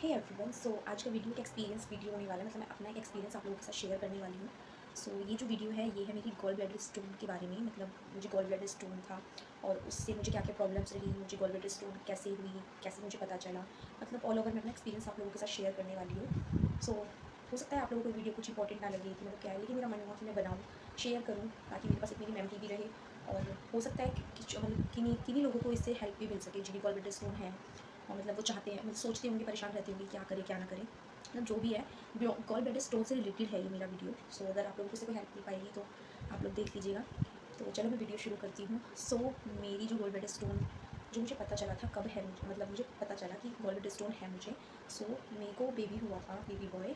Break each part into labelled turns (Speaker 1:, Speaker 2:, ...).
Speaker 1: Hey everyone, सो आज का video एक एक्सपीरियंस वीडियो होने वाला है। मतलब मैं अपना एक एक्सपीरियंस आप लोगों के साथ शेयर करने वाली हूँ। सो ये जो वीडियो है ये है मेरी गॉल ब्लैडर स्टोन के बारे में। मतलब मुझे गॉल ब्लैडर स्टोन था और उससे मुझे क्या क्या प्रॉब्लम्स रही, मुझे गॉल ब्लैडर स्टोन कैसे हुई, कैसे मुझे पता चला। मतलब ऑल ओवर मैं अपना एक्सपीरियंस आप लोगों के साथ शेयर करने वाली हूँ। सो हो सकता है आप लोगों को वीडियो कुछ इंपॉर्टेंट ना लगे कि मतलब क्या है, लेकिन मेरा मन हुआ कि मैं बनाऊँ, शेयर करूँ, ताकि मेरे पास इतनी मेमोरी भी रहे। और हो सकता है कि मतलब किन्हीं लोगों को इससे हेल्प भी मिल सके जिन्हें गॉल ब्लैडर स्टोन है और मतलब वो चाहते हैं, मतलब सोचते होंगे, परेशान रहते होंगे क्या करें क्या ना करें। मतलब जो भी है, गॉल ब्लैडर स्टोन से रिलेटेड है ये मेरा वीडियो। सो अगर आप लोगों को इससे कोई हेल्प मिल पाएगी तो आप लोग देख लीजिएगा। तो चलो मैं वीडियो शुरू करती हूँ। सो मेरी जो गॉल ब्लैडर स्टोन जो मुझे पता चला था कब है, मतलब मुझे पता चला कि गॉल ब्लैडर स्टोन है मुझे। सो मेरे को बेबी हुआ था, बेबी बॉय।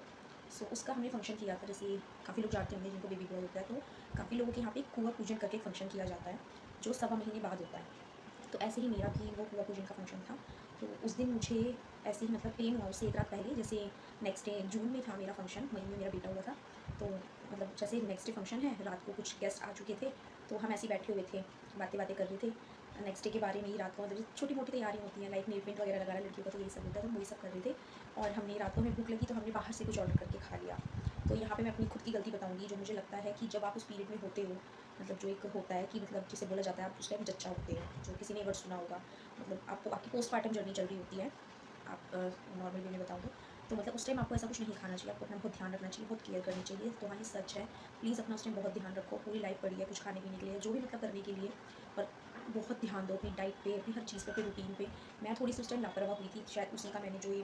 Speaker 1: सो उसका हमने फंक्शन किया था। जैसे काफ़ी लोग जानते होंगे जिनको बेबी बॉय होता है, तो काफ़ी लोगों के यहाँ पे कुआं पूजन करके फंक्शन किया जाता है जो 1.25 महीने बाद होता है। तो ऐसे ही मेरा भी वो कुआं पूजन का फंक्शन था। तो उस दिन मुझे ऐसे ही मतलब पेन हुआ उससे एक रात पहले। जैसे नेक्स्ट डे जून में था मेरा फंक्शन, मई में मेरा बेटा हुआ था। तो मतलब जैसे नेक्स्ट डे फंक्शन है, रात को कुछ गेस्ट आ चुके थे, तो हम ऐसे ही बैठे हुए थे, बातें बातें कर रहे थे नेक्स्ट डे के बारे में ही। रात को मतलब छोटी मोटी तैयारी होती है, लाइक नेल पेंट वगैरह लगाना लड़कियों का, तो यही सब होता है, तो वही सब कर रहे थे। और हमने रात को हमें भूख लगी तो हमने बाहर से कुछ ऑर्डर करके खा लिया। तो यहाँ पे मैं अपनी खुद की गलती बताऊँगी, जो मुझे लगता है कि जब आप उस पीरियड में होते हो, मतलब जो एक होता है कि मतलब जिसे बोला जाता है आप उस टाइम जच्चा होते हो, जो किसी ने वर्ड सुना होगा। मतलब आपको आपकी पोस्टमार्टम जर्नी चल रही होती है, आप नॉर्मल वे में बताऊँ तो मतलब उस टाइम आपको ऐसा कुछ नहीं खाना चाहिए, आपको अपना बहुत ध्यान रखना चाहिए, बहुत केयर करनी चाहिए। तो हाँ, ये सच है। प्लीज़ अपना उस टाइम बहुत ध्यान रखो। पूरी लाइफ पड़ी है कुछ खाने पीने के लिए, जो भी मतलब करने के लिए, और बहुत ध्यान दो अपनी डाइट पे, अपनी हर चीज़ पे, अपनी रूटीन पे। मैं थोड़ी सी उस टाइम लापरवाह हुई थी, शायद उसी का मैंने जो ये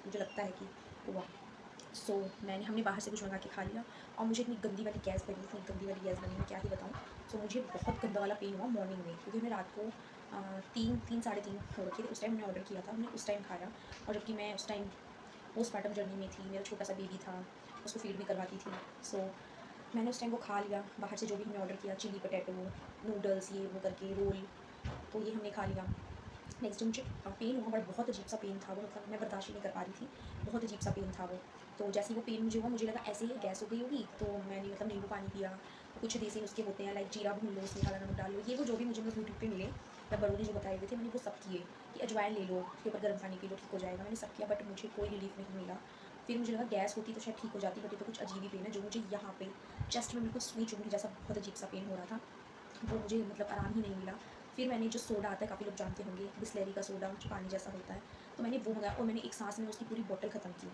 Speaker 1: मुझे लगता है कि हुआ। सो हमने बाहर से कुछ मंगा के खा लिया और मुझे इतनी गंदी वाली गैस बनी, इतनी गंदी वाली गैस बनी, मैं क्या ही बताऊँ। सो मुझे बहुत गंदा वाला पेन हुआ मॉर्निंग में, क्योंकि मैं रात को 3 साढ़े 3 हो रखे थे उस टाइम। हमने ऑर्डर किया था, हमने उस टाइम खाया। और जबकि मैं उस टाइम पोस्टमार्टम जर्नी में थी, मेरा छोटा सा बेबी था, उसको फीड भी करवाती थी। सो मैंने उस टाइम वो खा लिया बाहर से, जो भी हमने ऑर्डर किया, चिली पटैटो, नूडल्स, ये वो करके रोल, तो ये हमने खा लिया। नेक्स्ट डे मुझे पेन हुआ, बट बहुत अजीब सा पेन था वो, मतलब मैं बर्दाश्त ही नहीं कर पा रही थी, बहुत अजीब सा पेन था वो। तो जैसे ही वो पेन मुझे हुआ, मुझे लगा ऐसे ही गैस हो गई होगी, तो मैंने मतलब नींबू पानी पिया। कुछ देसी नुस्खे होते हैं, लाइक जीरा भून लो, उसमें काला नमक डाल लो, ये वो जो भी मुझे मतलब यूट्यूब पे मिले, मतलब बड़ों ने जो बताए हुए थे, मैंने वो सब किए। कि अजवाइन ले लो, उसके ऊपर गर्म पानी पी लो, ठीक हो जाएगा। मैंने सब किया, बट मुझे कोई रिलीफ नहीं मिला। फिर मुझे लगा गैस होती तो शायद ठीक हो जाती, बट ये तो कुछ अजीब ही पेन है जो मुझे यहाँ पे चेस्ट में बिल्कुल सुई चुभने जैसा बहुत अजीब सा पेन हो रहा था। वो मुझे मतलब आराम ही नहीं मिला। फिर मैंने जो सोडा आता है, काफ़ी लोग जानते होंगे, बिस्लेरी का सोडा जो पानी जैसा होता है, तो मैंने वो मंगाया और मैंने एक सांस में उसकी पूरी बॉटल ख़त्म की।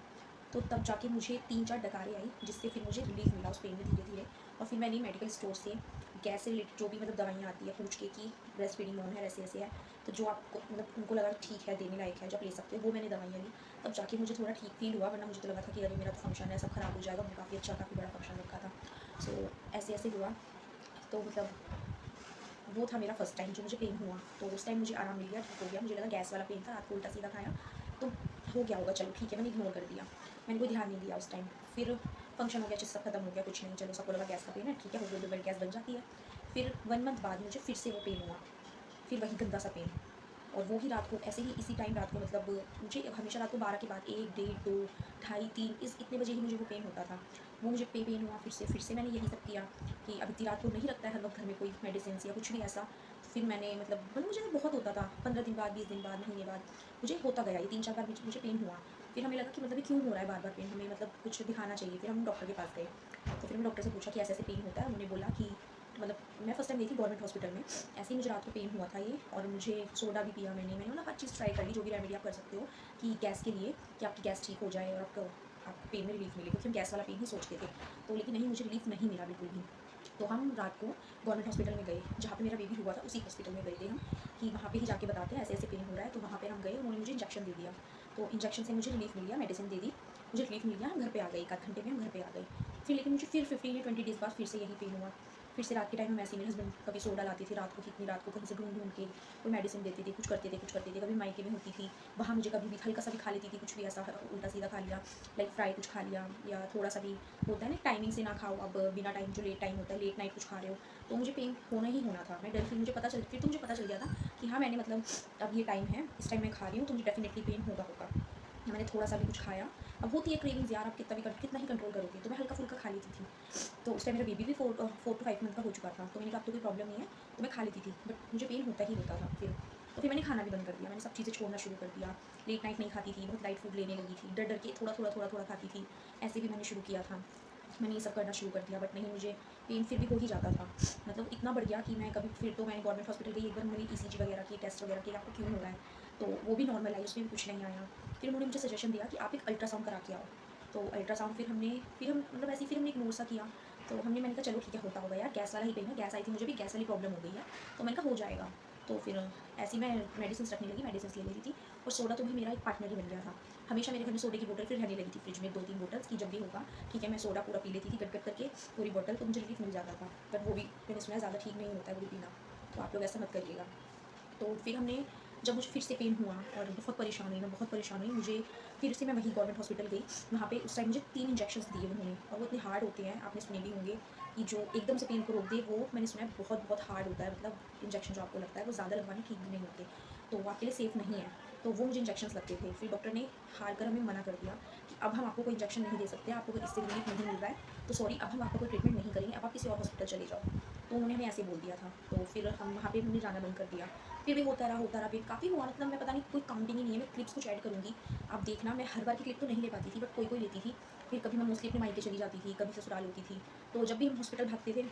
Speaker 1: तो तब जाके मुझे 3-4 डकारें आई, जिससे फिर मुझे रिलीफ़ मिला उस पेन में धीरे-धीरे। और फिर मैंने मेडिकल स्टोर से गैस से रिलेटेड जो भी मतलब दवाइयाँ आती है पूछ के कि ब्रेस्ट फीडिंग ऑन है, ऐसे-ऐसे है, तो जो आपको मतलब उनको लगा ठीक है, देने लायक है, जो आप ले सकते हो, वो मैंने दवाइयाँ ली। तब जाके मुझे थोड़ा ठीक फ़ील हुआ, वरना मुझे तो लगा था कि अरे मेरा तो फंक्शन है, सब ख़राब हो जाएगा। मैंने काफ़ी अच्छा, काफ़ी बड़ा फंक्शन रखा था। सो ऐसे-ऐसे हुआ। तो मतलब वो था मेरा फर्स्ट टाइम जो मुझे पेन हुआ। तो उस टाइम मुझे आराम मिल गया, ठीक हो गया। मुझे लगा गैस वाला पेन था, रात को उल्टा-सीधा खाया, तो हो गया होगा, चलो ठीक है, मैंने इग्नोर कर दिया। मैंने कोई ध्यान नहीं दिया उस टाइम। फिर फंक्शन हो गया, अच्छे से सब खत्म हो गया, कुछ नहीं, चलो सबको लगा गैस का पेन है, ठीक है, हो गया, 2 बार गैस बन जाती है। फिर 1 मंथ बाद मुझे फिर से वो पेन हुआ, फिर वही गंदा सा पेन। और वो ही रात को ऐसे ही इसी टाइम रात को, मतलब मुझे हमेशा रात को 12 के बाद 1, डेढ़, 2, ढाई, 3 इतने बजे ही मुझे वो पेन होता था। वो मुझे पेन हुआ फिर से मैंने यही सब किया कि अब इतनी रात को नहीं रखता है हर वक़्त घर में कोई मेडिसिन्स या कुछ भी ऐसा। फिर मैंने मतलब मुझे ना बहुत होता था, 15 दिन बाद, 20 दिन बाद, महीने बाद मुझे होता गया। ये 3-4 बार मुझे पेन हुआ। फिर हमें लगा कि मतलब ये क्यों हो रहा है बार-बार पेन, हमें मतलब कुछ दिखाना चाहिए। फिर हम डॉक्टर के पास गए। तो फिर हमने डॉक्टर से पूछा कि ऐसे-ऐसे पेन होता है। उन्होंने बोला कि मतलब मैं फर्स्ट टाइम गई थी गवर्नमेंट हॉस्पिटल में। ऐसे ही मुझे रात को पेन हुआ था ये, और मुझे सोडा भी पिया मैंने मतलब हर चीज़ ट्राई कर ली, जो भी रेमेडी आप कर सकते हो कि गैस के लिए, कि आपकी गैस ठीक हो जाए और आपको पेन में रिलीफ़ मिले, क्योंकि हम गैस वाला पेन ही सोचते थे। तो लेकिन नहीं, मुझे रिलीफ़ नहीं मिला बिल्कुल भी। तो हम रात को गवर्नमेंट हॉस्पिटल में गए, जहाँ पे मेरा बेबी हुआ था, उसी हॉस्पिटल में गए थे हम, कि वहाँ पे ही जाके बताते हैं ऐसे-ऐसे पेन हो रहा है। तो वहाँ पे हम गए, उन्होंने मुझे इंजेक्शन दे दिया। तो इंजेक्शन से मुझे रिलीफ़ मिल गया, मेडिसिन दे दी, मुझे रिलीफ़ मिल गया, हम घर पे आ गए, 1 आध घंटे में हम घर पे आ गए। फिर लेकिन मुझे फिर 15 या 20 डेज़ बाद फिर से यही पेन हुआ। फिर से रात के टाइम हम ऐसे ही, मेरे हस्बैंड कभी सोडा लाते थे रात को, कितनी रात को कहीं से ढूँढ-ढूँढ के कोई मेडिसिन देते थे, कुछ करते थे। कभी मायके में होती थी, वहाँ मुझे कभी भी हल्का-सा भी खा लेती थी, कुछ भी ऐसा उल्टा-सीधा खा लिया, लाइक फ्राई कुछ खा लिया, या थोड़ा-सा भी होता है ना टाइमिंग से ना खाओ, अब बिना टाइम, जो लेट टाइम होता है, लेट नाइट कुछ खा रहे हो, तो मुझे पेन होना ही होना था। मैं डर, फिर तो मुझे पता चल गया था कि हाँ, मैंने मतलब अब ये टाइम है, इस टाइम मैं खा रही हूँ, तो मुझे डेफ़िनिटली पेन होगा। मैंने थोड़ा-सा भी कुछ खाया, अब होती है क्रेविंग्स यार, आप कितना ही कंट्रोल करोगे, तो मैं हल्का-फुल्का खा लेती थी। तो उस टाइम मेरा बेबी भी 4 टू 5 मंथ का हो चुका था, तो मैंने कहा अब तो कोई प्रॉब्लम नहीं है, तो मैं खा लेती थी, बट मुझे पेन होता ही होता था फिर। तो फिर मैंने खाना भी बंद कर दिया, मैंने सब चीज़ें छोड़ना शुरू कर दिया। लेट नाइट नहीं खाती थी, बहुत लाइट फूड लेने लगी थी, डर डर के थोड़ा खाती थी। ऐसे भी मैंने शुरू किया था, मैंने ये सब करना शुरू कर दिया, बट नहीं, मुझे पेन फिर भी हो ही जाता था। मतलब इतना बढ़ गया कि मैं कभी, फिर तो मैंने गवर्नमेंट हॉस्पिटल गई, एक बार मेरी ईसीजी वगैरह की टेस्ट वगैरह किए, आपको क्यों हो रहा है, तो वो भी नॉर्मल आई, उसमें भी कुछ नहीं आया। फिर उन्होंने मुझे सजेशन दिया कि आप एक अल्ट्रासाउंड करा के आओ। तो अल्ट्रासाउंड फिर हम मतलब ऐसे ही फिर हमने इग्नोर सा किया। तो मैंने कहा चलो ठीक है, होता होगा यार, गैस वाला ही पेन है, गैस आई थी, मुझे भी गैस वाली प्रॉब्लम हो गई है, तो मैंने कहा हो जाएगा। तो फिर ऐसे ही मैं मेडिसिन रखने लगी, मेडिसिन ले लेती थी। और सोडा तो भी मेरा एक पार्टनर ही बन गया था। हमेशा मेरे घर में सोडे की बोतल फिर रहने लगी थी फ्रिज में, 2-3 बोतल्स की, जब भी होगा ठीक है, मैं सोडा पूरा पी लेती थी गट करके पूरी बोतल, तो मुझे रिलीफ मिल जाता था। बट वो भी मैंने सुना है ज़्यादा ठीक नहीं होता है वो भी पीना, तो आप लोग ऐसा मत करिएगा। तो फिर हमने, जब मुझे फिर से पेन हुआ और बहुत परेशान हुई, मैं बहुत परेशान हुई, मुझे फिर से मैं वहीं गवर्नमेंट हॉस्पिटल गई। वहाँ पे उस टाइम मुझे 3 इंजेक्शंस दिए उन्होंने, और वो इतने हार्ड होते हैं, आपने सुने भी होंगे कि जो एकदम से पेन को रोक दे, वो मैंने सुना है बहुत बहुत हार्ड होता है। मतलब इंजेक्शन जो आपको लगता है वो ज़्यादा लगवाने ठीक भी नहीं होते, तो वो आपके लिए सेफ़ नहीं है। तो वो मुझे इंजेक्शंस लगते थे। फिर डॉक्टर ने हार कर हमें मना कर दिया कि अब हम आपको कोई इंजेक्शन नहीं दे सकते, आपको अगर इससे रिलीफ नहीं मिल रहा है तो सॉरी, अब हम आपका कोई ट्रीटमेंट नहीं करेंगे, अब आप किसी और हॉस्पिटल चले जाओ। तो उन्होंने हमें ऐसे बोल दिया था। तो फिर हम वहाँ पे हमने जाना बंद कर दिया। फिर भी होता रहा, फिर काफ़ी हुआ, मतलब मैं पता नहीं, कोई काउंटिंग ही नहीं है। मैं क्लिप्स कुछ ऐड करूँगी, आप देखना। मैं हर बार की क्लिप तो नहीं ले पाती थी, बट कोई लेती थी। फिर कभी मैं मोस्टली अपने मायके चली जाती थी, कभी ससुराल होती थी। तो जब भी हम हॉस्पिटल भागते थे,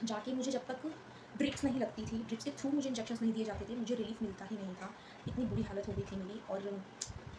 Speaker 1: जाके मुझे जब तक ड्रिप्स नहीं लगती थी, ड्रिप्स के थ्रू मुझे इंजेक्शंस नहीं दिए जाते थे, मुझे रिलीफ मिलता ही नहीं था। इतनी बुरी हालत हो गई थी मेरी, और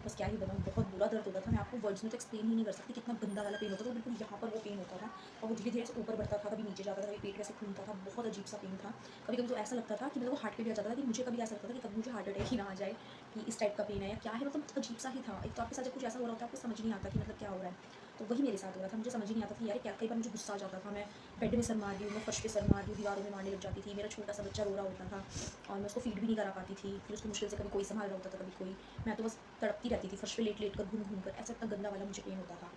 Speaker 1: बस क्या ही बताऊँ, बहुत बुरा दर्द होता था। मैं आपको वर्ड्स में तो एक्सप्लेन ही नहीं कर सकती कितना गंदा वाला पेन होता था। बिल्कुल यहाँ पर वो पेन होता था, और वो धीरे धीरे से ऊपर बढ़ता था, कभी नीचे जाता था, कभी पेट वैसे घूमता था, बहुत अजीब सा पेन था। कभी कभी तो ऐसा लगता था कि मतलब वो हार्ट पे भी आ जाता था, कि मुझे कभी ऐसा लगता था कि कभी मुझे हार्ट अटैक ही ना आ जाए, कि इस टाइप का पेन है या क्या है। मतलब अजीब सा ही था। एक तो आपके साथ जब कुछ ऐसा हो रहा होता है, आपको समझ नहीं आता कि मतलब क्या हो रहा है। तो वही मेरे साथ हो रहा था, मुझे समझ ही नहीं आता था यार क्या। कई बार मुझे गुस्सा आ जाता था, मैं बेड में सर मार रही हूँ, मैं फर्श पे सर मार रही हूँ, दीवारों में मारने लग जाती थी। मेरा छोटा सा बच्चा रो रहा होता था, और मैं उसको फीड भी नहीं करा पाती थी। फिर उसको मुश्किल से कभी कोई संभाल रहा होता था, कभी कोई। मैं तो बस तड़पती रहती थी, फर्श पे लेट लेट कर, घूम घूम कर। ऐसा इतना गंदा वाला मुझे पेन होता था।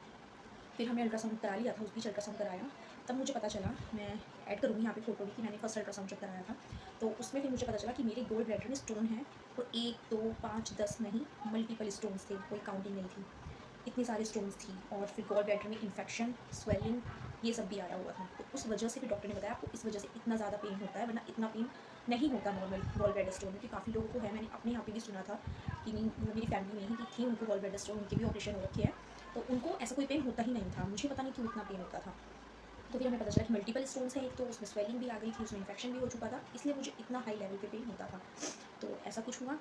Speaker 1: फिर हमने अल्ट्रासाउंड करा लिया था, उस बीच अल्ट्रासाउंड कराया। तब मुझे पता चला, मैं ऐड करूँगी यहाँ पे फोटो भी, कि मैंने फर्स्ट अल्ट्रासाउंड जब कराया था, तो उसमें फिर मुझे पता चला कि मेरे गोल ब्लैडर में स्टोन है। और 1, 2, 5, 10 नहीं, मल्टीपल स्टोन्स थे, कोई काउंटिंग नहीं थी। इतनी सारी स्टोन्स थी, और फिर गॉल ब्लैडर में इन्फेक्शन, स्वेलिंग, ये सब भी आया हुआ था। तो उस वजह से फिर डॉक्टर ने बताया आपको इस वजह से इतना ज़्यादा पेन होता है, वरना इतना पेन नहीं होता नॉर्मल गॉल ब्लैडर स्टोन में। कि काफ़ी लोगों को है, मैंने अपने यहाँ पे भी सुना था कि नहीं, मतलब मेरी फैमिली में ही कि थी, उनको गॉल ब्लैडर स्टोन, उनके भी ऑपरेशन हो रखे हैं, तो उनको ऐसा कोई पेन होता ही नहीं था। मुझे पता नहीं क्यों इतना पेन होता था। तो फिर हमें पता चला कि मल्टीपल स्टोन्स हैं, एक तो उसमें स्वेलिंग भी आ गई थी, उसमें इन्फेक्शन भी हो चुका था, इसलिए मुझे इतना हाई लेवल पे पेन होता था। तो ऐसा कुछ हुआ।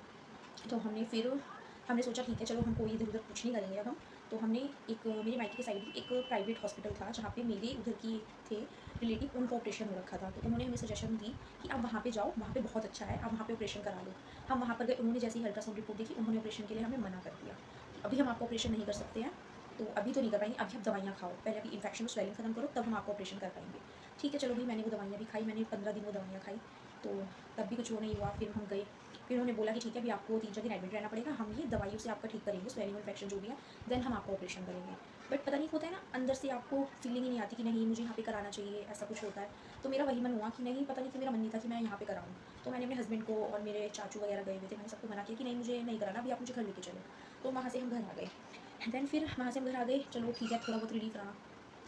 Speaker 1: तो हमने सोचा ठीक है चलो, हम कोई इधर उधर कुछ नहीं करेंगे अब हम। तो हमने एक, मेरे मायके के साइड ही एक प्राइवेट हॉस्पिटल था, जहाँ पे मेरे उधर की थे रिलेटिव, उनका ऑपरेशन हो रखा था। तो उन्होंने हमें सजेशन दी कि आप वहाँ पे जाओ, वहाँ पे बहुत अच्छा है, आप वहाँ पे ऑपरेशन करा लो। हम वहाँ पर गए, उन्होंने जैसे ही अल्ट्रासाउंड रिपोर्ट देखी, उन्होंने ऑपरेशन के लिए हमें मना कर दिया कि अभी हम आपको ऑपरेशन नहीं कर सकते हैं, तो अभी तो नहीं कर पाएंगे, अभी आप दवाइयाँ खाओ, पहले अभी इन्फेक्शन और स्वेलिंग खत्म करो, तब हम आपको ऑपरेशन कर पाएंगे। ठीक है चलो भाई, मैंने वो दवाइयाँ भी खाई, मैंने 15 दिन वो दवाइयाँ खाई, तो तब भी कुछ वो नहीं हुआ। फिर हम गए, फिर उन्होंने बोला कि ठीक है अभी आपको 3-4 दिन एडमिट रहना पड़ेगा, हम ये दवाइयों से आपका ठीक करेंगे, स्वेलिंग इन्फेक्शन जो भी है, देन हम आपका ऑपरेशन करेंगे। बट पता नहीं, होता है ना अंदर से आपको फीलिंग ही नहीं आती कि नहीं मुझे यहाँ पे कराना चाहिए, ऐसा कुछ होता है। तो मेरा वही मन हुआ कि नहीं, पता नहीं कि मेरा मन नहीं था कि मैं यहाँ पे कराऊँ। तो मैंने अपने हस्बैंड को और मेरे चाचू वगैरह गए हुए थे, मैंने सबको मना किया कि नहीं मुझे नहीं कराना, अभी आप मुझे घर लेके चलो। तो वहाँ से हम घर आ गए। देन फिर वहाँ से हम घर आ गए, चलो ठीक है, थोड़ा बहुत रिलीफ रहा।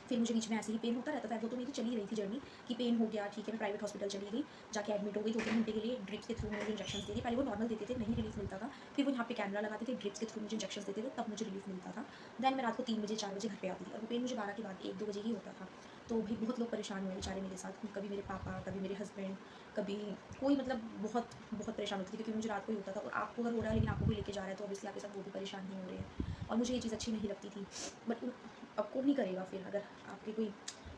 Speaker 1: फिर मुझे बीच में ऐसे ही पेन होता रहता था, वो तो मेरी चली रही थी जर्नी कि पेन हो गया, ठीक है, मैं प्राइवेट हॉस्पिटल चली गई, जाके एडमिट हो गई 2-3 घंटे के लिए, ड्रिप्स के थ्रू मुझे इंजेक्शन देते थे। पहले वो नॉर्मल देते थे, नहीं रिलीफ मिलता था, फिर वो यहाँ पे कैमरा लगाते थे, ड्रिप्स के थ्रू मुझे इंजेक्शन देते थे, तब मुझे रिलीफ मिलता था। देन मैं रात को 3 बजे 4 बजे घर पे आती थी, और वो पेन मुझे 12 के बाद 1-2 बजे ही होता था। तो भाई बहुत लोग परेशान हुए बेचारे मेरे साथ, कभी मेरे पापा, कभी मेरे हस्बैंड, कभी कोई, मतलब बहुत बहुत परेशान होती थी, क्योंकि मुझे रात को ही होता था। और आपको अगर हो रहा है, लेकिन आपको कोई लेके जा रहा है, तो ऑब्वियसली आपके साथ वो भी परेशान ही हो रहे हैं, और मुझे ये चीज़ अच्छी नहीं लगती थी। बट अब कौन नहीं करेगा फिर, अगर आपके कोई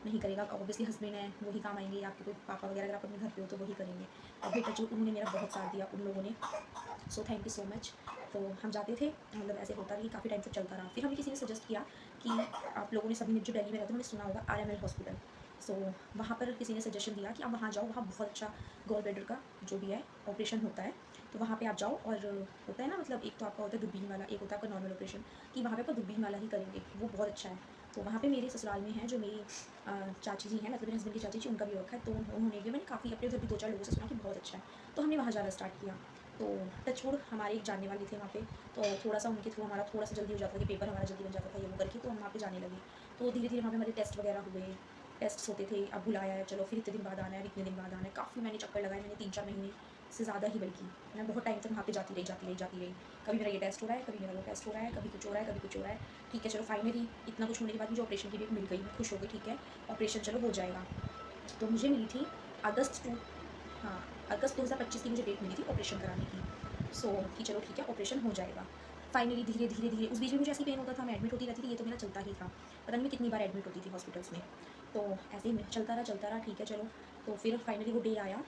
Speaker 1: नहीं करेगा, ऑब्वियसली हस्बैंड है, वही काम आएंगे, या आपके कोई पापा वगैरह अगर आप अपने घर पे हो तो वही करेंगे। और भाई टच वुड, उन्होंने मेरा बहुत साथ दिया उन लोगों ने, so thank you so much. तो हम जाते थे, मतलब ऐसे होता रही, काफ़ी टाइम तक चलता रहा। फिर हमें किसी ने सजेस्ट किया कि आप लोगों ने, सभी ने जो दिल्ली में रहते हैं उन्होंने सुना होगा RML हॉस्पिटल। सो वहाँ पर किसी ने सजेशन दिया कि आप वहाँ जाओ, वहाँ बहुत अच्छा गॉल ब्लैडर का जो भी है ऑपरेशन होता है, तो वहाँ पे आप जाओ। और होता है ना, मतलब एक तो आपका होता है दूरबीन वाला, एक होता है आपका नॉर्मल ऑपरेशन, कि वहाँ पे आपका दूरबीन वाला ही करेंगे, वो बहुत अच्छा है। तो वहाँ पे मेरे ससुराल में है, जो मेरी चाची जी हैं, मतलब मेरे हस्बैंड की चाची जी, उनका भी रखा है, तो उन्होंने भी, मैंने काफ़ी अपने उधर भी 2-4 लोगों से सुना कि बहुत अच्छा है, तो हमने वहाँ जाना स्टार्ट किया। तो टचवुड हमारे एक जानने वाले थे वहाँ पे, तो थोड़ा सा उनके थ्रू हमारा थोड़ा सा जल्दी हो जाता था, कि पेपर हमारा जल्दी बन जाता था ये वो करके, तो हम वहाँ पे जाने लगे। तो धीरे धीरे वहाँ पे हमारे टेस्ट वगैरह हुए, टेस्ट होते थे, अब बुलाया है, चलो फिर इतने दिन बाद आना है, इतने दिन बाद आना है, काफ़ी मैंने चक्कर लगाए, मैंने 3-4 महीने से ज़्यादा ही बल्कि मैं बहुत टाइम तक वहाँ पे जाती रही। कभी मेरा ये टेस्ट हो रहा है, कभी मेरा वो टेस्ट हो रहा है, कभी कुछ हो रहा है, कभी कुछ हो रहा है। ठीक है चलो, फाइनली इतना कुछ होने के बाद मुझे ऑपरेशन की डेट मिल गई, मैं खुश हो गई, ठीक है ऑपरेशन चलो हो जाएगा। तो मुझे मिली थी अगस्त टू हाँ, अगस्त 2025 की मुझे डेट मिली थी ऑपरेशन कराने की। कि चलो ठीक है ऑपरेशन हो जाएगा। फाइनली धीरे-धीरे उस बीच में मुझे ऐसे ही पेन होता था, मैं एडमिट होती रहती थी, ये तो मेरा चलता ही था। पता नहीं मैं कितनी बार एडमिट होती थी हॉस्पिटल्स में। तो ऐसे ही चलता रहा, ठीक है चलो। तो फिर फाइनली वो डे आया,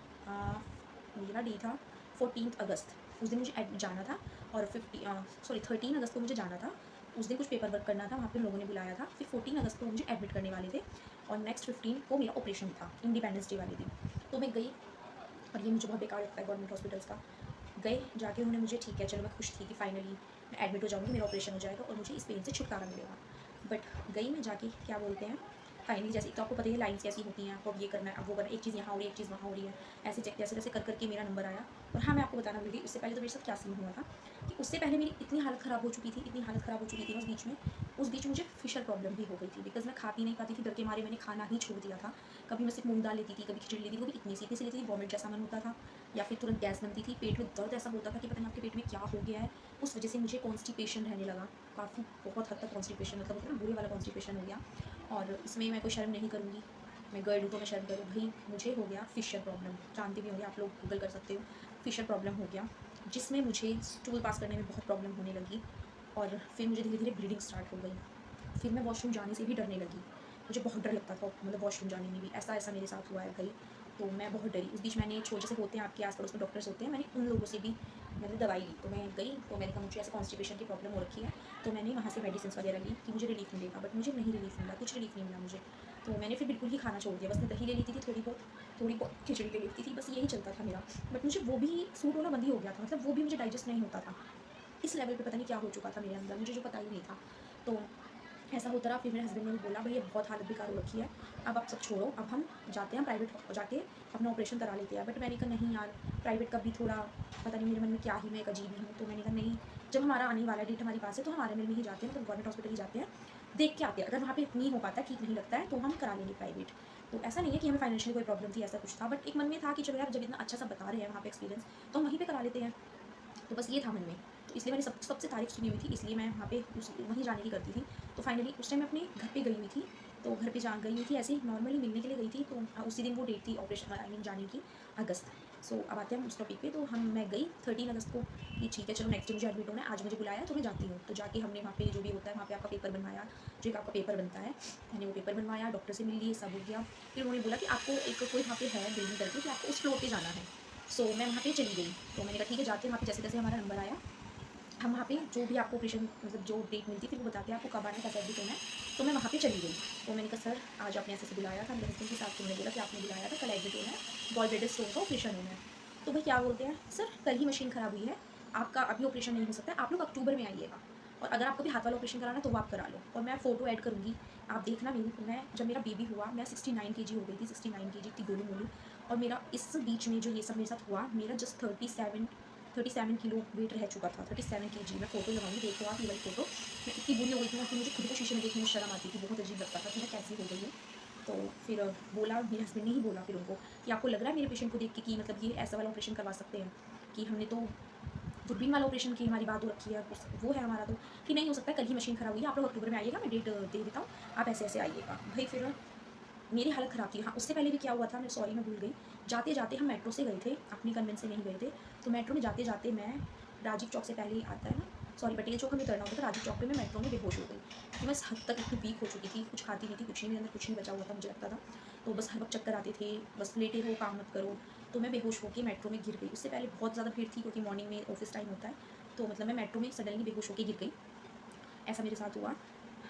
Speaker 1: मेरा डे था 14 अगस्त। उस दिन मुझे जाना था और 13 अगस्त को मुझे जाना था। उस दिन कुछ पेपर वर्क करना था, वहाँ पे लोगों ने बुलाया था। फिर 14 अगस्त को मुझे एडमिट करने वाले थे और नेक्स्ट 15 को मेरा ऑपरेशन था, इंडिपेंडेंस डे वाले दिन। तो मैं गई, और ये मुझे बहुत बेकार लगता है गवर्नमेंट हॉस्पिटल्स का। गए जाके उन्होंने मुझे, ठीक है चलो, मैं खुश थी कि फाइनली मैं एडमिट हो जाऊँगी, मेरा ऑपरेशन हो जाएगा और मुझे इस पेन से छुटकारा मिलेगा। बट गई मैं जाके, क्या बोलते हैं, फाइनली जैसे तो आपको पता है लाइन्स कैसी होती हैं, आपको अब ये करना है, अब वो करना है, एक चीज़ यहाँ हो रही है, एक चीज़ वहाँ हो रही है, ऐसे चेक जैसे जैसे कर के मेरा नंबर आया। और हाँ, मैं आपको बताना भूल गई, उससे पहले तो मेरे साथ क्या सीन हुआ था कि उससे पहले मेरी इतनी हालत ख़राब हो चुकी थी, इतनी हालत ख़राब हो चुकी थी उस बीच मुझे फिशर प्रॉब्लम भी हो गई थी, बिकॉज़ मैं खा पी नहीं पाती थी, डर के मारे मैंने खाना ही छोड़ दिया था। कभी मैं सिर्फ मूँग दाल लेती थी, कभी खिचड़ी लेती थी, वो भी इतनी सी लेती थी, वॉमिट जैसा मन होता था या फिर तुरंत गैस बनती थी, पेट में दर्द ऐसा होता था कि पता नहीं आपके पेट में क्या हो गया है। उस वजह से मुझे कॉन्स्टिपेशन रहने लगा, काफ़ी बहुत हद तक कॉन्स्टिपेशन, मतलब होता है ना बुरे वाला कॉन्स्टिपेशन हो गया। और इसमें मैं कोई शर्म नहीं करूँगी, मैं गर्ल हूँ तो मैं शर्म करूँ, भाई मुझे हो गया फिशर प्रॉब्लम, जानते भी होंगे आप लोग, गूगल कर सकते हो, फिशर प्रॉब्लम हो गया, जिसमें मुझे स्टूल पास करने में बहुत प्रॉब्लम होने लगी। और फिर मुझे धीरे धीरे ब्लीडिंग स्टार्ट हो गई। फिर मैं वॉशरूम जाने से भी डरने लगी, मुझे बहुत डर लगता था, मतलब वॉशरूम जाने में भी ऐसा मेरे साथ हुआ है भाई। तो मैं बहुत डरी। उस बीच मैंने छोटे से होते हैं आपके आस पड़ोस में डॉक्टर्स होते हैं, मैंने उन लोगों से भी मैंने दवाई ली। तो मैं गई, तो मैंने कहा मुझे ऐसे कॉन्स्टिपेशन की प्रॉब्लम हो रखी है, तो मैंने वहाँ से मेडिसिन वगैरह ली कि मुझे रिलीफ मिलेगा, बट मुझे नहीं रिलीफ मिला, कुछ रिलीफ नहीं मिला मुझे। तो मैंने फिर बिल्कुल ही खाना छोड़ दिया, बस मैं दही ले लेती थी, थोड़ी बहुत खिचड़ी ले लेती थी, बस यही चलता था मेरा। बट मुझे वो भी सूट होना बंद ही हो गया था, मतलब वो भी मुझे डाइजेस्ट नहीं होता था। इस लेवल पे पता नहीं क्या हो चुका था मेरे अंदर, मुझे जो पता ही नहीं था। तो ऐसा होता रहा। फिर मेरे हस्बैंड ने भी बोला, भई ये बहुत हालत बेकार हो रखी है, अब आप सब छोड़ो, अब हम जाते हैं प्राइवेट जाके अपना ऑपरेशन करा लेते हैं। बट मैंने कहा नहीं यार, प्राइवेट का भी थोड़ा पता नहीं, मेरे मन में क्या ही, मैं एक अजीब ही हूँ। तो मैंने कहा नहीं, जब हमारा आने वाला डेट हमारे पास है तो हमारे में ही जाते हैं, मतलब गवर्नमेंट हॉस्पिटल ही जाते हैं, देख के आते हैं। अगर वहाँ पे नहीं हो पाता, ठीक नहीं लगता है, तो हम करा लेंगे प्राइवेट। तो ऐसा नहीं है कि हमें फाइनेंशियली कोई प्रॉब्लम थी, ऐसा कुछ था, बट एक मन में था कि चलो यार, जब इतना अच्छा सब बता रहे हैं वहाँ पे एक्सपीरियंस, तो हम वहीं पे करा लेते हैं। तो बस ये था मन में। तो इसलिए मैंने सबसे तारीफ़ सुनी हुई थी, इसलिए मैं वहाँ पे वहीं जाने की करती थी। तो फाइनली उस टाइम मैं अपने घर पे गई हुई थी, तो घर पे गई हुई थी, ऐसे ही नॉर्मली मिलने के लिए गई थी। तो उसी दिन वो डेट थी ऑपरेशन, आई मीन जाने की, अगस्त। अब आते हैं हम उस टॉपिक पे। तो मैं गई 13 अगस्त को कि ठीक है चलो नेक्स्ट डे मुझे एडमिट होना है, आज मुझे बुलाया है तो मैं जाती हूँ। तो जाके हमने वहाँ पे जो भी होता है, वहाँ पे आपका पेपर बनवाया, जो एक आपका पेपर बनता है, मैंने वो पेपर बनवाया, डॉक्टर से मिल लिए, सब हो गया। फिर उन्होंने बोला कि आपको एक कोई वहाँ पे है बिल्डिंग करके, कि आपको उस फ्लोर पे जाना है। मैं वहाँ पे चली गई। तो मैंने कहा ठीक है, जाते हैं वहाँ पे। जैसे जैसे हमारा नंबर आया, हम वहाँ पे जो भी आपको ऑपरेशन, मतलब जो डेट मिलती है, फिर वो बताते हैं आपको कब आना है, कैसे एडमिट होना है। तो मैं वहाँ पे चली गई। तो मैंने कहा सर, आज आपने ऐसे बुलाया था, मेरे हस्बैंड के साथ, तो उन्होंने बोला कि आपने बुलाया था, कल एडमिट होना है, गॉल ब्लैडर स्टोन का ऑपरेशन होना है। तो भाई क्या बोलते हैं, सर कल ही मशीन ख़राब हुई है, आपका अभी ऑपरेशन नहीं हो सकता है, आप लोग अक्टूबर में आइएगा, और अगर आपको भी हाथ वाला ऑपरेशन कराना है तो वो आप करा लो, और मैं फ़ोटो ऐड करूँगी, आप देखना मेरी। मैं जब मेरा बेबी हुआ, मैं 69 केजी हो गई थी, 69 केजी थी गोलू मोलू। और मेरा इस बीच में जो ये सब मेरे साथ हुआ, मेरा जस्ट 37 किलो वेट रह चुका था, 37 केजी। मैं फ़ोटो लगाऊंगी, देखो आप ये वाली फ़ोटो। मैं इतनी बुरी हो गई थी ना कि मुझे खुद को शीशे में देखने में शर्म आती थी, बहुत अजीब लगता था कि मैं कैसी हो गई हूँ। तो फिर बोला, मेरे हस्बैंड ने ही बोला फिर उनको कि आपको लग रहा है मेरे पेशेंट को देख के कि मतलब ये ऐसा वाला ऑपरेशन करवा सकते हैं, कि हमने तो दूरबीन वाला ऑपरेशन की हमारी बात हो रखी है, वो है हमारा, तो कि नहीं हो सकता, कल ही मशीन ख़राब हुई है, आप लोग अक्टूबर में आइएगा, मैं डेट दे देता हूँ, आप ऐसे ऐसे आइएगा। भाई फिर मेरी हालत ख़राब थी। हाँ, उससे पहले भी क्या हुआ था, मैं भूल गई। जाते-जाते हम मेट्रो से गए थे, अपनी कन्वेंस से नहीं गए थे। तो मेट्रो में जाते-जाते मैं, राजीव चौक से पहले ही आता है ना, सॉरी पटेल चौक हमें उतरना होता था, राजीव चौक पे मैं मेट्रो में बेहोश हो गई। क्योंकि मैं इस हद तक इतनी वीक हो चुकी थी, कुछ खाती नहीं थी, कुछ नहीं, मेरे अंदर कुछ नहीं बचा हुआ था, मुझे लगता था। तो बस हर वक़्त चक्कर आते थे, बस लेटे रहो, काम मत करो। तो मैं बेहोश होके मेट्रो में गिर गई। उससे पहले बहुत ज़्यादा भीड़ थी, क्योंकि मॉर्निंग में ऑफ़िस टाइम होता है। तो मतलब मैं मेट्रो में सडनली बेहोश होके गिर गई, ऐसा मेरे साथ हुआ।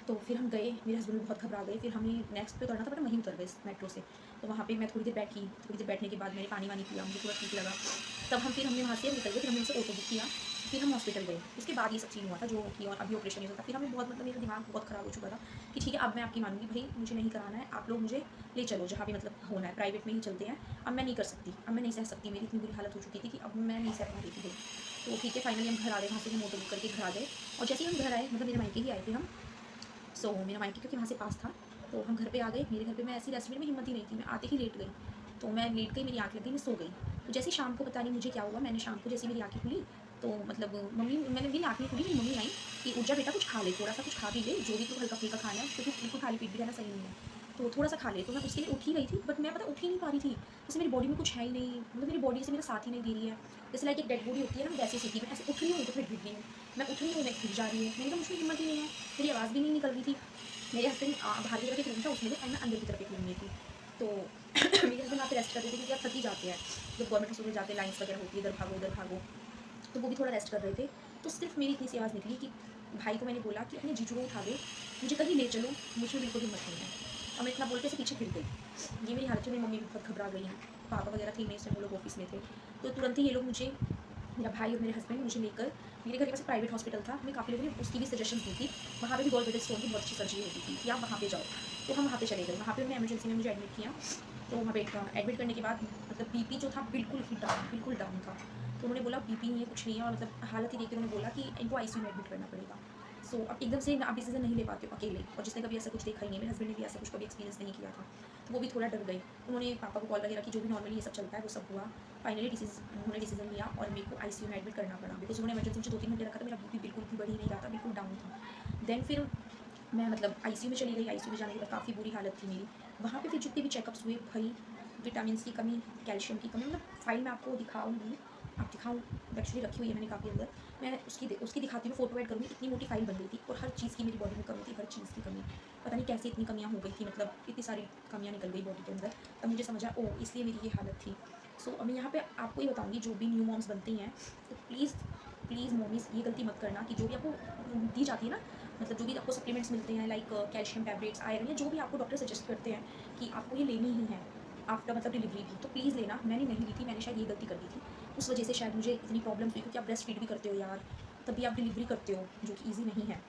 Speaker 1: तो फिर हम गए, मेरे हस्बैंड भी बहुत घबरा गए। फिर हमें नेक्स्ट पे उतरना था, बट हम वहीं उतर गए मेट्रो से। तो वहाँ पे मैं थोड़ी देर बैठी, थोड़ी देर बैठने के बाद मैंने पानी वानी पिया, मुझे थोड़ा ठीक लगा। तब हमने वहाँ से निकल गए, फिर हमने उनसे ऑटो बुक किया, फिर हम हॉस्पिटल गए। उसके बाद ये सब चीज़ हुआ था जो कि, और अभी ऑपरेशन नहीं होता। फिर हमें बहुत, मतलब मेरा दिमाग बहुत ख़राब हो चुका था कि ठीक है, अब मैं आपकी मानूंगी, भाई मुझे नहीं कराना है, आप लोग मुझे ले चलो जहाँ भी मतलब होना है, प्राइवेट में ही चलते हैं। अब मैं नहीं कर सकती, अब मैं नहीं सह सकती, मेरी इतनी बुरी हालत हो चुकी थी कि अब मैं नहीं सह पा रही थी। तो ठीक है, फाइनली हम घर आ गए, वहाँ से हम ऑटो बुक करके घर आ गए। और जैसे ही हम घर आए, मतलब मेरे मायके ही आए थे हम। मेरा मायके क्योंकि वहाँ से पास था, तो हम घर पे आ गए। मेरे घर पे मैं ऐसी रेस्टोरेंट में हिम्मत ही नहीं थी, मैं आते ही लेट गई। तो मैं लेट गई, मेरी आँख लग गई, मैं सो गई। तो जैसे ही शाम को पता नहीं मुझे क्या हुआ, मैंने शाम को जैसे ही मेरी आँखें खुली, तो मतलब मम्मी मैंने मेरी आँख नहीं खुली, मेरी मम्मी आई कि उठ जा बेटा कुछ खा ले, थोड़ा-सा कुछ खा भी ले, जो भी तू हल्का-फुल्का खाना है, क्योंकि बिल्कुल खाली पेट भी रहना सही नहीं है। तो थोड़ा-सा खा ले, तो मैं उसके लिए उठ ही रही थी, बट मैं पता उठ ही नहीं पा रही थी। जैसे मेरी बॉडी में कुछ है ही नहीं, मतलब मेरी बॉडी जैसे मेरा साथ ही नहीं दे रही है। जैसे लाइक एक डेड बॉडी होती है ना, वैसे सी थी। मैं ऐसे उठ रही हूँ, तो फिर गिर रही हूँ। मैं उठ रही हूँ, मैं गिर जा रही हूँ। मैंने कहा मुझमें हिम्मत ही नहीं है, मेरी आवाज़ भी नहीं निकल रही थी। मेरे हस्बैंड बाहर की तरफ एक रूम था उसमें थे, और मैं अंदर की तरफ एक रूम में थी। तो मेरे हस्बैंड वहाँ पे रेस्ट कर रहे थे, क्योंकि आप थक ही जाते हैं। जब गवर्नमेंट हॉस्पिटल जाते हैं, लाइन्स वगैरह होती है, इधर भागो उधर भागो, तो वो भी थोड़ा रेस्ट कर रहे थे। तो सिर्फ मेरी इतनी सी आवाज़ निकली कि भाई को मैंने बोला कि अपने जीजू को उठा दो, मुझे कहीं ले चलो, मुझे बिल्कुल हिम्मत नहीं है। और मैं इतना बोल के ऐसे पीछे गिर गई। ये मेरी हालत थी, मेरी मम्मी भी बहुत घबरा गई हैं, पापा वगैरह थे नहीं, इस टाइम वो लोग ऑफिस में थे। तो तुरंत ही ये लोग मुझे, मेरा भाई और मेरे हस्बैंड मुझे लेकर, मेरे घर के पास एक प्राइवेट हॉस्पिटल था, हमें काफ़ी लोगों ने उसकी भी सजेशन दी थी। वहाँ पे भी गॉल ब्लैडर स्टोन की बहुत अच्छी सर्जरी होती थी कि आप वहाँ पे जाओ। तो हम वहाँ पे चले गए, वहाँ पे उन्होंने इमरजेंसी में मुझे एडमिट किया। तो वहाँ पे एडमिट करने के बाद मतलब बीपी जो था बिल्कुल डाउन था। तो उन्होंने बोला बीपी नहीं है, कुछ नहीं है, और मतलब हालत ही देख के उन्होंने बोला कि इनको आईसीयू में एडमिट करना पड़ेगा। सो अब एकदम से आप डिसीजन नहीं ले पाते हो अकेले, और जिसने कभी ऐसा कुछ देखा ही नहीं, मेरे हस्बैंड ने भी ऐसा कुछ कभी एक्सपीरियंस नहीं किया था, तो वो भी थोड़ा डर गए। उन्होंने पापा को कॉल वगैरह की, जो भी नॉर्मली ये सब चलता है वो सब हुआ। फाइनली उन्होंने डिसीजन लिया और मेरे को आईसीयू में एडमिट करना पड़ा, बिकॉज उन्होंने इमरजेंसी मुझे 2-3 घंटे रखा था, मेरा बीपी बिल्कुल भी बढ़ ही नहीं रहा था, बिल्कुल डाउन था। देन फिर मैं मतलब आईसीयू में चली गई। आईसीयू में जाने के बाद काफ़ी बुरी हालत थी मेरी। वहाँ पे फिर जितने भी चेकअप्स हुए, भाई विटामिन की कमी, कैल्शियम की कमी, मतलब फाइल मैं आपको दिखाऊंगी, आप दिखाऊँ, एक्चुअली रखी हुई है मैंने काफ़ी अंदर। मैं उसकी दिखाती हूँ, फोटो ऐड करूँगी। इतनी मोटी फाइल बन गई थी, और हर चीज़ की मेरी बॉडी में कमी थी, हर चीज़ की कमी। पता नहीं कैसे इतनी कमियाँ हो गई थी, मतलब इतनी सारी कमियाँ निकल गई बॉडी के अंदर। तब मुझे समझा, ओह इसलिए मेरी ये हालत थी। सो अब मैं यहाँ पे आपको ये बताऊँगी, जो भी न्यू मॉम्स बनती हैं, तो प्लीज़ प्लीज़ मॉमीज़ ये गलती मत करना कि जो भी आपको दी जाती है ना, मतलब जो भी आपको सप्लीमेंट्स मिलते हैं, लाइक कैल्शियम टैबलेट्स, आयरन, या जो भी आपको डॉक्टर सजेस्ट करते हैं कि आपको ये लेनी ही है आफ्टर मतलब डिलीवरी भी, तो प्लीज़ लेना। मैंने नहीं ली थी, मैंने शायद ये गलती कर दी थी। उस वजह से शायद मुझे इतनी प्रॉब्लम्स हुई, क्योंकि आप ब्रेस्ट फीड भी करते हो यार, तभी आप डिलीवरी करते हो, जो कि ईजी नहीं है।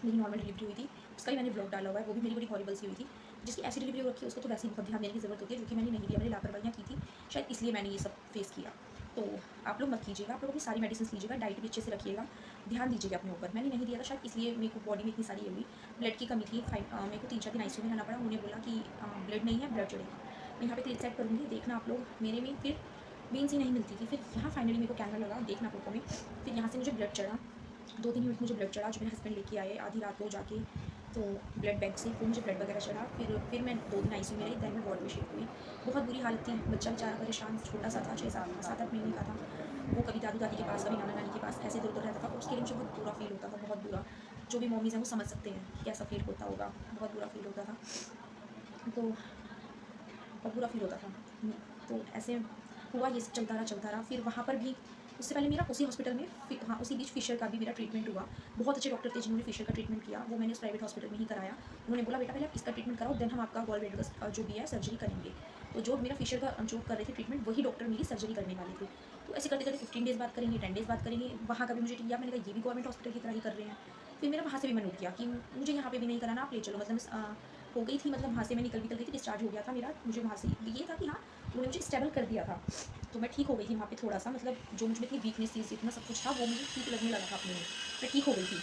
Speaker 1: मेरी नॉर्मल डिलीवरी हुई थी, उसका भी मैंने ब्लॉग डाला हुआ है, वो भी मेरी बड़ी हॉरिबल सी हुई थी। जिसकी ऐसी डिलीवरी हो रखी है उसको तो वैसे ही बहुत ध्यान देने की ज़रूरत होती है, जो कि मैंने नहीं दिया, मैंने लापरवाहियाँ की थी, शायद इसलिए मैंने ये सब फेस किया। तो आप लोग मत कीजिएगा, आप लोग अपनी सारी मेडिसिन लीजिएगा, डाइट भी अच्छे से रखिएगा, ध्यान दीजिएगा अपने ऊपर। मैंने नहीं दिया था, शायद इसलिए मेरे को बॉडी में इतनी सारी हुई। ब्लड की कमी थी, मेरे को 3-4 दिन आईसीयू में रहना पड़ा। उन्होंने बोला कि ब्लड नहीं है, ब्लड चढ़ेगा। मैं यहाँ पे क्लिप सेट करूँगी, देखना आप लोग। मेरे में फिर वेन्स ही नहीं मिलती थी, फिर यहाँ फाइनली मेरे को कैमरा लगा, देखना फोटो में, फिर यहाँ से मुझे ब्लड चढ़ा। 2-3 यूनिट मुझे ब्लड चढ़ा, जो मेरे हस्बैंड लेके आए आधी रात को जाके, तो ब्लड बैंक से फिर मुझे ब्लड वगैरह चढ़ा। फिर मैं 2 दिन आईसीयू में रही, देन मैं वार्ड में शिफ्ट हुई। बहुत बुरी हालत थी, बच्चा बेचारा परेशान, छोटा सा था, 6-7-8 महीने का था। वो कभी दादू दादी के पास, कभी नाना नानी के पास, ऐसे इधर उधर रहता था, और उसके लिए मुझे बहुत बुरा फील होता था, बहुत बुरा। जो भी मॉमीज़ हैं वो समझ सकते हैं कि कैसा फील होता होगा, बहुत बुरा फील होता था। तो बहुत बुरा फील होता था। तो ऐसे हुआ, ये सब चलता रहा। फिर वहाँ पर भी उससे पहले मेरा उसी हॉस्पिटल में हाँ, उसी बीच फिशर का भी मेरा ट्रीटमेंट हुआ। बहुत अच्छे डॉक्टर थे जिन्होंने फिशर का ट्रीटमेंट किया, वो मैंने उस प्राइवेट हॉस्पिटल में ही कराया। उन्होंने बोला बेटा पहले आप इसका ट्रीटमेंट कराओ, देन हम आपका गॉल ब्लैडर का जो भी है सर्जरी करेंगे। तो जो मेरा फिशर का जो कर रहे थे ट्रीटमेंट, वही डॉक्टर मेरी सर्जरी करने वाले थे। तो ऐसे करते करते 15 डेज़ बात करेंगे, 10 डेज़ बात करेंगे, वहाँ का भी मुझे किया। मैंने कहा ये भी गवर्नमेंट हॉस्पिटल की तरह ही कर रहे हैं। फिर मेरा वहाँ से भी मन उठ गया कि मुझे यहाँ पे भी नहीं कराना, आप ले चलो। मतलब हो गई थी, मतलब वहाँ से मैं निकल गई थी, डिस्चार्ज हो गया था मेरा। मुझे वहाँ से ये था कि हाँ, उन्होंने मुझे स्टेबल कर दिया था, तो मैं ठीक हो गई थी वहाँ पे। थोड़ा सा मतलब जो मुझ में इतनी वीकनेस थी, इतना सब कुछ था, वो मुझे ठीक लगने लगा था अपने में, मैं ठीक हो गई थी।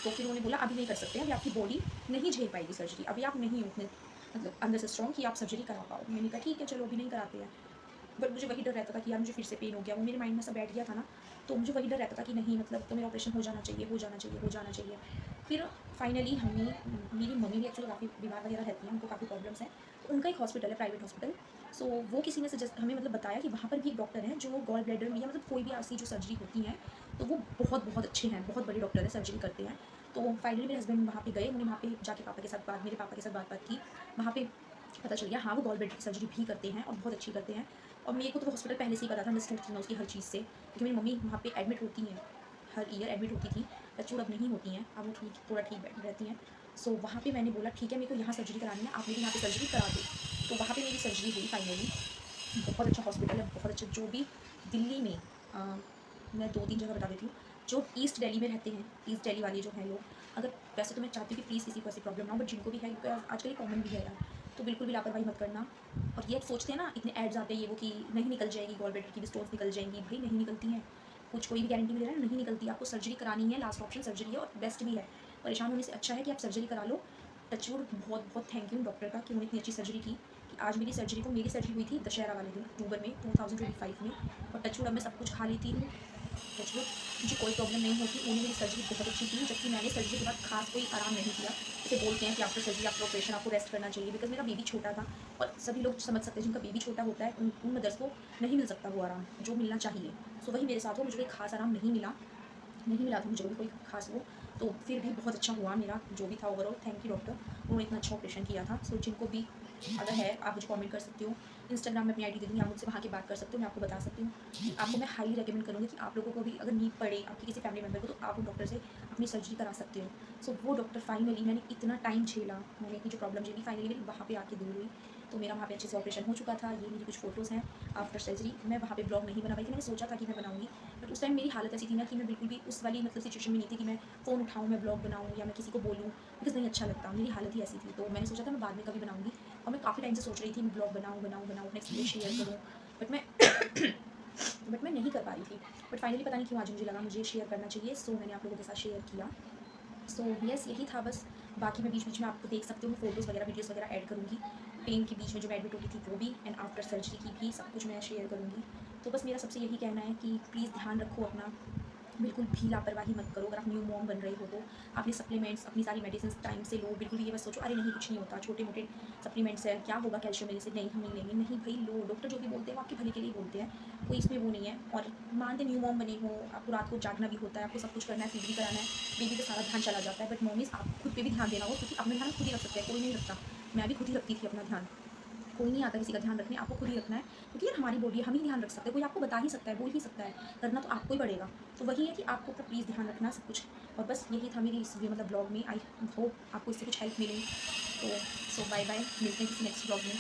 Speaker 1: तो फिर उन्होंने बोला अभी नहीं कर सकते, अभी आपकी बॉडी नहीं झेल पाएगी सर्जरी, अभी आप नहीं हो उतने मतलब अंदर से स्ट्रॉन्ग कि आप सर्जरी करा पाओ। मैंने कहा ठीक है चलो अभी नहीं कराते हैं। बट मुझे वही डर रहता था कि यार मुझे फिर से पेन हो गया, वो मेरे माइंड में सब बैठ गया था ना, तो मुझे वही डर रहता था कि नहीं मतलब तो मेरा ऑपरेशन हो जाना चाहिए, हो जाना चाहिए, हो जाना चाहिए। फिर फाइनली मेरी मम्मी भी एक्चुअली काफ़ी बीमार वगैरह रहती हैं, उनको काफ़ी प्रॉब्लम्स हैं, तो उनका एक हॉस्पिटल है प्राइवेट हॉस्पिटल। सो वो किसी ने सजेस्ट हमें मतलब बताया कि वहाँ पर भी एक डॉक्टर हैं जो गॉल ब्लैडर में या मतलब कोई भी ऐसी जो सर्जरी होती है, तो वो बहुत बहुत अच्छे हैं, बहुत बड़े डॉक्टर हैं, सर्जरी करते हैं। तो फाइनली मेरे हस्बैंड वहाँ पे गए, उन्होंने वहाँ पे जाके पापा के साथ बात, मेरे पापा के साथ बात की। वहाँ पे पता चल गया हाँ वो गॉल ब्लैडर की सर्जरी भी करते हैं, और बहुत अच्छी करते हैं। और मेरे को तो वो हॉस्पिटल पहले से ही पता था, मैं स्टूड थी मैं उसकी हर चीज़ से, क्योंकि मेरी मम्मी वहाँ पे एडमिट होती हैं, हर ईयर एडमिट होती थी। बच्चों अब नहीं होती हैं, अब वो ठीक थोड़ा ठीक रहती हैं। सो वहाँ पे मैंने बोला ठीक है मेरे को यहाँ सर्जरी करानी है, आप मेरी यहाँ पे सर्जरी करा दो। तो वहाँ पे मेरी सर्जरी हुई फाइनली। बहुत अच्छा हॉस्पिटल है, बहुत अच्छा। जो भी दिल्ली में मैं 2-3 जगह बता देती हूँ, जो ईस्ट दिल्ली में रहते हैं, ईस्ट दिल्ली वाले जो हैं लोग, अगर वैसे तो मैं चाहती हूँ कि प्लीज़ किसी को ऐसी प्रॉब्लम ना हो, बट जिनको भी है, क्योंकि आजकल ये कॉमन भी है यार, तो बिल्कुल भी लापरवाही मत करना। और ये सोचते हैं ना, इतने एड्स आते हैं ये वो कि नहीं निकल जाएगी गॉल ब्लैडर की भी स्टोन्स निकल जाएंगी, भाई नहीं निकलती हैं। कुछ कोई भी गारंटी नहीं दे रहा है, नहीं निकलती। आपको सर्जरी करानी है, लास्ट ऑप्शन सर्जरी है, और बेस्ट भी है। परेशान होने से अच्छा है कि आप सर्जरी करा लो। टचवुड, बहुत बहुत थैंक यू डॉक्टर का कि उन्होंने इतनी अच्छी सर्जरी की कि आज मेरी सर्जरी हुई थी दशहरा वाले दिन अक्टूबर में 2025 में, और टचवुड अब मैं सब कुछ खा लेती हूँ, टचवुड मुझे कोई प्रॉब्लम नहीं होती। उन्होंने मेरी सर्जरी बहुत अच्छी की, जबकि मैंने सर्जरी के बाद खास कोई आराम नहीं किया। जैसे बोलते हैं कि आफ्टर सर्जरी, आफ्टर ऑपरेशन आपको रेस्ट करना चाहिए, बिकॉज मेरा बेबी छोटा था, और सभी लोग समझ सकते हैं जिनका बेबी छोटा होता है उन मदर्स को नहीं मिल सकता वो आराम जो मिलना चाहिए। सो वही मेरे साथ हो, मुझे कोई खास आराम नहीं मिला था मुझे भी कोई खास वो, तो फिर भी बहुत अच्छा हुआ मेरा जो भी था ओवरऑल। थैंक यू डॉक्टर, उन्होंने इतना अच्छा ऑपरेशन किया था। सो जिनको भी अगर है आप मुझे कमेंट कर सकते हो, इंस्टाग्राम में अपनी आईडी दे दूँगी, आप मुझसे वहाँ की बात कर सकते हो, मैं आपको बता सकती हूँ। आपको मैं हाईली रेकमेंड करूँगी कि आप लोगों को भी अगर नीड पड़े आपके किसी फैमिली मेम्बर को, तो आप उन डॉक्टर से अपनी सर्जरी करा सकते हो। सो वो डॉक्टर फाइनली, मैंने इतना टाइम झेला, मैंने इतनी जो प्रॉब्लम झेली, फाइनली मेरी वहाँ पे आके दूर हुई। तो मेरा वहाँ पे अच्छे से ऑपरेशन हो चुका था। ये मेरी कुछ फ़ोटोज़ हैं आफ्टर सर्जरी। मैं वहाँ पे ब्लॉग नहीं बना पाई थी, मैंने सोचा था कि मैं बनाऊँगी, बट उस टाइम मेरी हालत ऐसी थी ना कि मैं बिल्कुल भी उस वाली मतलब सिचुएशन में नहीं थी कि मैं फ़ोन उठाऊँ, मैं ब्लॉग बनाऊँ या मैं किसी को बोलूँ, बिकॉज़ नहीं अच्छा लगता, मेरी हालत ही ऐसी थी। तो मैंने सोचा था मैं बाद में कभी बनाऊँगी, और मैं काफ़ी टाइम से सोच रही थी मैं ब्लॉग बनाऊँ, अपने एक्सपीरियंस शेयर करूँ, बट मैं नहीं कर पा रही थी। बट फाइनली पता नहीं क्यों आज मुझे लगा मुझे शेयर करना चाहिए, सो मैंने आप लोगों के साथ शेयर किया। सो यस, यही था बस। बाकी मैं बीच बीच में आपको देख सकते हो, मैं फ़ोटोज़ वगैरह वीडियोज़ वगैरह ऐड करूँगी। पेन के बीच में जो मैं एडमिट हुई थी वो भी, एंड आफ्टर सर्जरी की भी सब कुछ मैं शेयर करूँगी। तो बस मेरा सबसे यही कहना है कि प्लीज़ ध्यान रखो अपना, बिल्कुल भी लापरवाही मत करो। अगर आप न्यू मॉम बन रहे हो तो अपने सप्लीमेंट्स, अपनी सारी मेडिसिन टाइम से लो। बिल्कुल भी ये बस सोचो अरे नहीं कुछ नहीं होता, छोटे मोटे सप्लीमेंट्स है, क्या होगा कैल्शियम लेने से, नहीं हम नहीं लेंगे, नहीं भाई लो। डॉक्टर जो भी बोलते हैं वो आपके भले के लिए बोलते हैं, कोई इसमें वो नहीं है। और मानते न्यू मॉम बने हो, आपको रात को जागना भी होता है, आपको सब कुछ करना है, फीड भी कराना है, बेबी पे सारा ध्यान चला जाता है। बट मॉमीज़ आप खुद पे भी ध्यान देना हो, क्योंकि अपना ध्यान खुद ही रख सकते हैं, कोई नहीं रखता। मैं भी खुद ही रखती थी अपना ध्यान, कोई नहीं आता किसी का ध्यान रखने, आपको खुद ही रखना है, क्योंकि यार हमारी बॉडी है, हम ही ध्यान रख सकते हैं, कोई आपको बता ही सकता है, बोल ही सकता है, करना तो आपको ही पड़ेगा। तो वही है कि आपको अपना प्लीज़ ध्यान रखना सब कुछ। और बस यही था मेरी इस मतलब ब्लॉग में। आई होप आपको इससे कुछ हेल्प मिली। तो सो बाय बाय, मिलते हैं किसी नेक्स्ट ब्लॉग में।